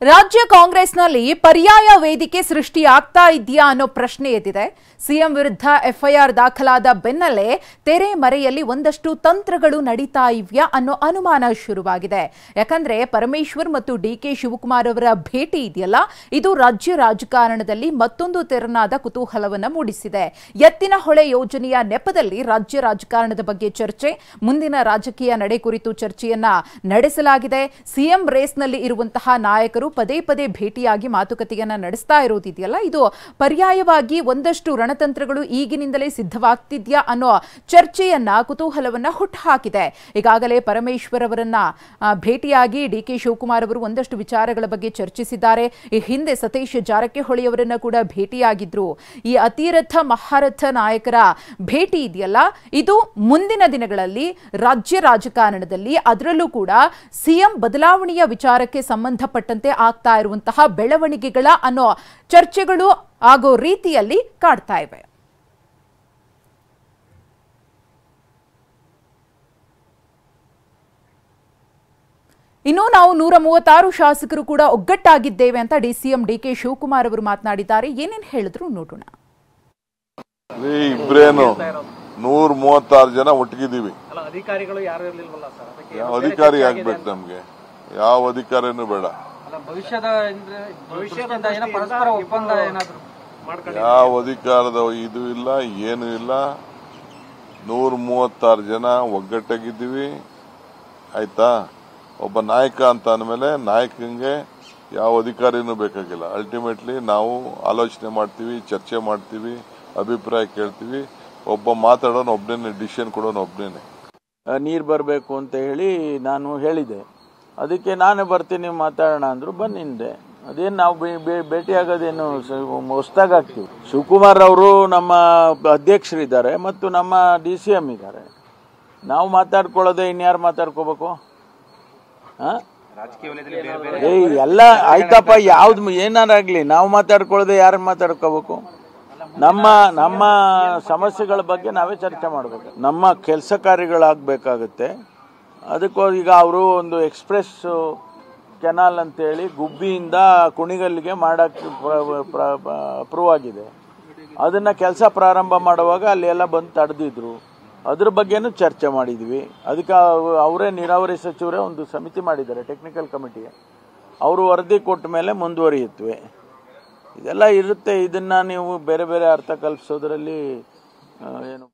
ರಾಜ್ಯ ಕಾಂಗ್ರೆಸ್ನಲ್ಲಿ ಪರ್ಯಾಯ ವೇದಿಕೆ ಸೃಷ್ಟಿ ಆಗ್ತಾ ಇದೆಯಾ ಅನ್ನೋ ಪ್ರಶ್ನೆ ಎದ್ದಿದೆ. ಸಿಎಂ ವಿರುದ್ಧ ಎಫ್ಐಆರ್ ದಾಖಲಾದ ಬೆನ್ನಲ್ಲೇ ತೆರೆ ಮರೆಯಲ್ಲಿ ಒಂದಷ್ಟು ತಂತ್ರಗಳು ನಡೀತಾ ಇವ್ಯಾ ಅನ್ನೋ ಅನುಮಾನ ಶುರುವಾಗಿದೆ. ಯಾಕಂದ್ರೆ ಪರಮೇಶ್ವರ್ ಮತ್ತು ಡಿಕೆ ಶಿವಕುಮಾರ್ ಅವರ ಭೇಟಿ ಇದೆಯಲ್ಲ, ಇದು ರಾಜ್ಯ ರಾಜಕಾರಣದಲ್ಲಿ ಮತ್ತೊಂದು ತೆರನಾದ ಕುತೂಹಲವನ್ನ ಮೂಡಿಸಿದೆ. ಎತ್ತಿನಹೊಳೆ ಯೋಜನೆಯ ನೆಪದಲ್ಲಿ ರಾಜ್ಯ ರಾಜಕಾರಣದ ಬಗ್ಗೆ ಚರ್ಚೆ, ಮುಂದಿನ ರಾಜಕೀಯ ನಡೆ ಕುರಿತು ಚರ್ಚೆಯನ್ನ ನಡೆಸಲಾಗಿದೆ. ಸಿಎಂ ರೇಸ್ನಲ್ಲಿ ಇರುವಂತಹ ನಾಯಕರು ಪದೇ ಪದೇ ಭೇಟಿಯಾಗಿ ಮಾತುಕತೆಯನ್ನ ನಡೆಸ್ತಾ ಇರೋದಿದೆಯಲ್ಲ, ಇದು ಪರ್ಯಾಯವಾಗಿ ಒಂದಷ್ಟು ರಣತಂತ್ರಗಳು ಈಗಿನಿಂದಲೇ ಸಿದ್ಧವಾಗ್ತಿದ್ಯಾ ಅನ್ನೋ ಚರ್ಚೆಯನ್ನ, ಕುತೂಹಲವನ್ನ ಹುಟ್ಟುಹಾಕಿದೆ. ಈಗಾಗಲೇ ಪರಮೇಶ್ವರ್ ಅವರನ್ನ ಭೇಟಿಯಾಗಿ ಡಿಕೆ ಶಿವಕುಮಾರ್ ಅವರು ಒಂದಷ್ಟು ವಿಚಾರಗಳ ಬಗ್ಗೆ ಚರ್ಚಿಸಿದ್ದಾರೆ. ಈ ಹಿಂದೆ ಸತೀಶ್ ಜಾರಕಿಹೊಳಿ ಅವರನ್ನ ಕೂಡ ಭೇಟಿಯಾಗಿದ್ರು. ಈ ಅತಿರಥ ಮಹಾರಥ ನಾಯಕರ ಭೇಟಿ ಇದೆಯಲ್ಲ, ಇದು ಮುಂದಿನ ದಿನಗಳಲ್ಲಿ ರಾಜ್ಯ ರಾಜಕಾರಣದಲ್ಲಿ, ಅದರಲ್ಲೂ ಕೂಡ ಸಿಎಂ ಬದಲಾವಣೆಯ ವಿಚಾರಕ್ಕೆ ಸಂಬಂಧಪಟ್ಟಂತೆ ಆಗ್ತಾ ಇರುವಂತಹ ಬೆಳವಣಿಗೆಗಳ ಅನ್ನೋ ಚರ್ಚೆಗಳು ಆಗೋ ರೀತಿಯಲ್ಲಿ ಕಾಡ್ತಾ ಇವೆ. ಇನ್ನು ನಾವು 136 ಶಾಸಕರು ಕೂಡ ಒಗ್ಗಟ್ಟಾಗಿದ್ದೇವೆ ಅಂತ ಸಿಎಂ ಡಿಕೆ ಶಿವಕುಮಾರ್ ಅವರು ಮಾತನಾಡಿದ್ದಾರೆ. ಏನೇನು ಹೇಳಿದ್ರು ನೋಡೋಣ. ಇಬ್ರೇನು 136 ಜನ ಒಟ್ಟಿಗಿದ್ದೀವಿ. ಅಧಿಕಾರಿಗಳು ಯಾರು ಇರಲಿಲ್ವಲ್ಲ ಸರ್, ಯಾವ ಅಧಿಕಾರಿ ಆಗ್ಬೇಕು? ನಮ್ಗೆ ಯಾವ ಅಧಿಕಾರಿನೂ ಬೇಡ. ಪರಸ್ಪರ ಒಪ್ಪಂದ ಏನಾದ್ರು ಯಾವ ಅಧಿಕಾರದ ಇದು ಇಲ್ಲ, ಏನು ಇಲ್ಲ. 136 ಜನ ಒಗ್ಗಟ್ಟಾಗಿದ್ದೀವಿ, ಆಯ್ತಾ. ಒಬ್ಬ ನಾಯಕ ಅಂತ ಅಂದಮೇಲೆ ನಾಯಕಂಗೆ ಯಾವ ಅಧಿಕಾರಿನೂ ಬೇಕಾಗಿಲ್ಲ. ಅಲ್ಟಿಮೇಟ್ಲಿ ನಾವು ಆಲೋಚನೆ ಮಾಡ್ತೀವಿ, ಚರ್ಚೆ ಮಾಡ್ತೀವಿ, ಅಭಿಪ್ರಾಯ ಕೇಳ್ತೀವಿ. ಒಬ್ಬ ಮಾತಾಡೋನು ಒಬ್ಬನೇ, ಡಿಸಿಷನ್ ಕೊಡೋನು ಒಬ್ಬನೇ. ನೀರು ಬರಬೇಕು ಅಂತ ಹೇಳಿ ನಾನು ಹೇಳಿದೆ. ಅದಕ್ಕೆ ನಾನೇ ಬರ್ತೀನಿ ಮಾತಾಡೋಣ ಅಂದ್ರು, ಬಂದಿಂದೆ. ಅದೇನು ನಾವು ಭೇಟಿಯಾಗೋದೇನು ಹೊಸ್ದಾಗ್ತೀವಿ. ಶಿವಕುಮಾರ್ ಅವರು ನಮ್ಮ ಅಧ್ಯಕ್ಷರಿದ್ದಾರೆ ಮತ್ತು ನಮ್ಮ DCM ಇದ್ದಾರೆ. ನಾವು ಮಾತಾಡ್ಕೊಳ್ಳೋದೆ ಇನ್ಯಾರು ಮಾತಾಡ್ಕೋಬೇಕು? ಎಲ್ಲ ಆಯ್ತಪ್ಪ, ಯಾವ್ದು ಏನಾರಾಗ್ಲಿ ನಾವು ಮಾತಾಡ್ಕೊಳ್ಳೋದೆ ಯಾರು ಮಾತಾಡ್ಕೋಬೇಕು? ನಮ್ಮ ಸಮಸ್ಯೆಗಳ ಬಗ್ಗೆ ನಾವೇ ಚರ್ಚೆ ಮಾಡಬೇಕು. ನಮ್ಮ ಕೆಲಸ ಕಾರ್ಯಗಳಾಗಬೇಕಾಗುತ್ತೆ. ಅದಕ್ಕೂ ಈಗ ಅವರು ಒಂದು ಎಕ್ಸ್ಪ್ರೆಸ್ ಕೆನಾಲ್ ಅಂತೇಳಿ ಗುಬ್ಬಿಯಿಂದ ಕುಣಿಗಲ್ಗೆ ಮಾಡಕ್ಕೆ ಅಪ್ರೂವ್ ಆಗಿದೆ. ಅದನ್ನು ಕೆಲಸ ಪ್ರಾರಂಭ ಮಾಡುವಾಗ ಅಲ್ಲಿ ಎಲ್ಲ ಬಂದು ತಡೆದಿದ್ರು. ಅದ್ರ ಬಗ್ಗೆನೂ ಚರ್ಚೆ ಮಾಡಿದ್ವಿ. ಅದಕ್ಕೆ ಅವರೇ ನೀರಾವರಿ ಸಚಿವರೇ ಒಂದು ಸಮಿತಿ ಮಾಡಿದ್ದಾರೆ, ಟೆಕ್ನಿಕಲ್ ಕಮಿಟಿ. ಅವರು ವರದಿ ಕೊಟ್ಟ ಮೇಲೆ ಮುಂದುವರಿಯುತ್ತವೆ. ಇದೆಲ್ಲ ಇರುತ್ತೆ. ಇದನ್ನು ನೀವು ಬೇರೆ ಬೇರೆ ಅರ್ಥ ಕಲ್ಪಿಸೋದ್ರಲ್ಲಿ ಏನು